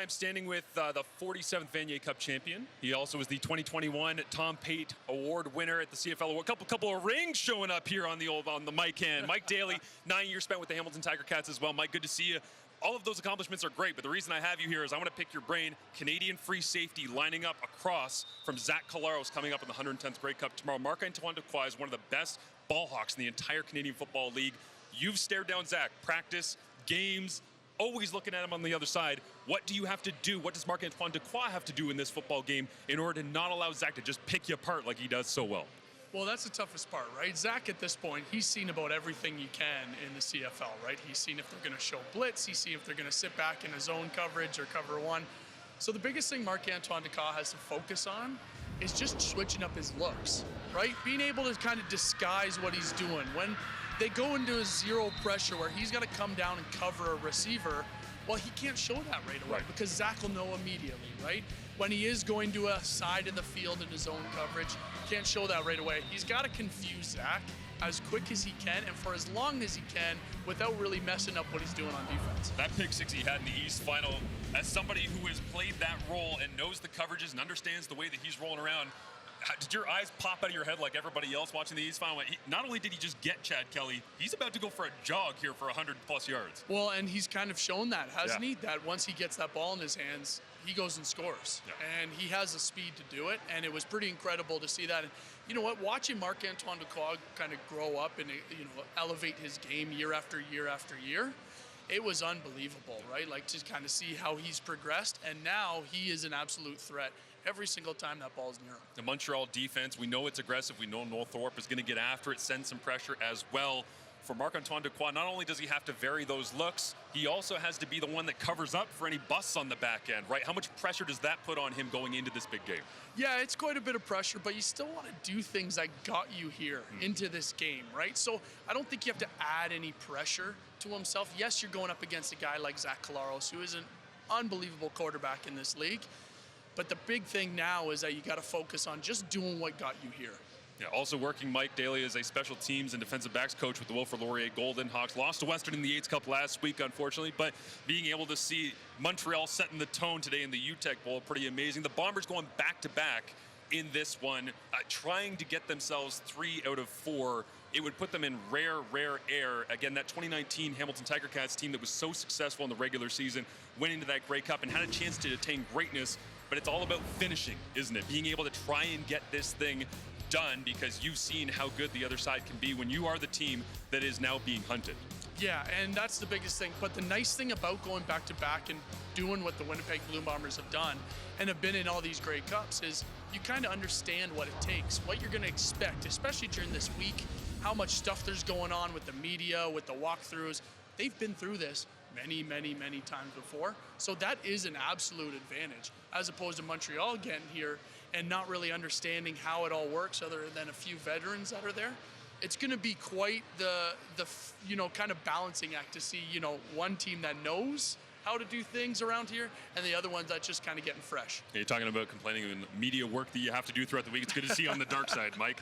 I'm standing with the 47th Vanier Cup champion. He also was the 2021 Tom Pate Award winner at the CFL Award. Couple of rings showing up here on the mic hand. Mike Daly, 9 years spent with the Hamilton Tiger Cats as well. Mike, good to see you. All of those accomplishments are great, but the reason I have you here is I want to pick your brain. Canadian free safety lining up across from Zach Collaros coming up in the 110th Grey Cup tomorrow. Marc-Antoine Dequoy is one of the best ball hawks in the entire Canadian Football League. You've stared down Zach, practice, games, always looking at him on the other side. What do you have to do? What does Marc-Antoine Dequoy have to do in this football game in order to not allow Zach to just pick you apart like he does so well? Well, that's the toughest part, right? Zach, at this point, he's seen about everything you can in the CFL, right? He's seen if they're going to show blitz. He's seen if they're going to sit back in a zone coverage or cover one. So the biggest thing Marc-Antoine Dequoy has to focus on is just switching up his looks, right? Being able to kind of disguise what he's doing. When they go into a zero pressure where he's got to come down and cover a receiver, well, he can't show that right away because Zach will know immediately, right? When he is going to a side of the field in his zone coverage, can't show that right away. He's got to confuse Zach as quick as he can and for as long as he can without really messing up what he's doing on defense. That pick six he had in the East Final, as somebody who has played that role and knows the coverages and understands the way that he's rolling around, did your eyes pop out of your head like everybody else watching the East Final? Not only did he just get Chad Kelly, he's about to go for a jog here for 100+ yards. Well, and he's kind of shown that, hasn't he? That once he gets that ball in his hands, he goes and scores. Yeah. And he has the speed to do it, and it was pretty incredible to see that. And you know what? Watching Marc-Antoine Dequoy kind of grow up and elevate his game year after year after year, it was unbelievable, right? Like to kind of see how he's progressed, and now he is an absolute threat every single time that ball's near him. The Montreal defense, we know it's aggressive. We know Northorpe is going to get after it, send some pressure as well. For Marc-Antoine Dequoy, not only does he have to vary those looks, he also has to be the one that covers up for any busts on the back end, right? How much pressure does that put on him going into this big game? Yeah, it's quite a bit of pressure, but you still want to do things that got you here into this game, right? So I don't think you have to add any pressure to himself. Yes, you're going up against a guy like Zach Collaros, who is an unbelievable quarterback in this league. But the big thing now is that you got to focus on just doing what got you here. Yeah, also working Mike Daly as a special teams and defensive backs coach with the Wilfrid Laurier Golden Hawks. Lost to Western in the Yates Cup last week, unfortunately, but being able to see Montreal setting the tone today in the UTEC Bowl, pretty amazing. The Bombers going back-to-back in this one, trying to get themselves 3 out of 4. It would put them in rare air. Again, that 2019 Hamilton Tiger Cats team that was so successful in the regular season went into that Grey Cup and had a chance to attain greatness, but it's all about finishing, isn't it? Being able to try and get this thing done because you've seen how good the other side can be when you are the team that is now being hunted. Yeah, and that's the biggest thing. But the nice thing about going back-to-back and doing what the Winnipeg Blue Bombers have done and have been in all these Grey Cups is you kind of understand what it takes, what you're going to expect, especially during this week, how much stuff there's going on with the media, with the walkthroughs. They've been through this many times before. So that is an absolute advantage as opposed to Montreal getting here and not really understanding how it all works other than a few veterans that are there. It's going to be quite the kind of balancing act to see, one team that knows how to do things around here and the other ones that's just kind of getting fresh. You're talking about complaining and media work that you have to do throughout the week. It's good to see you on the dark side, Mike.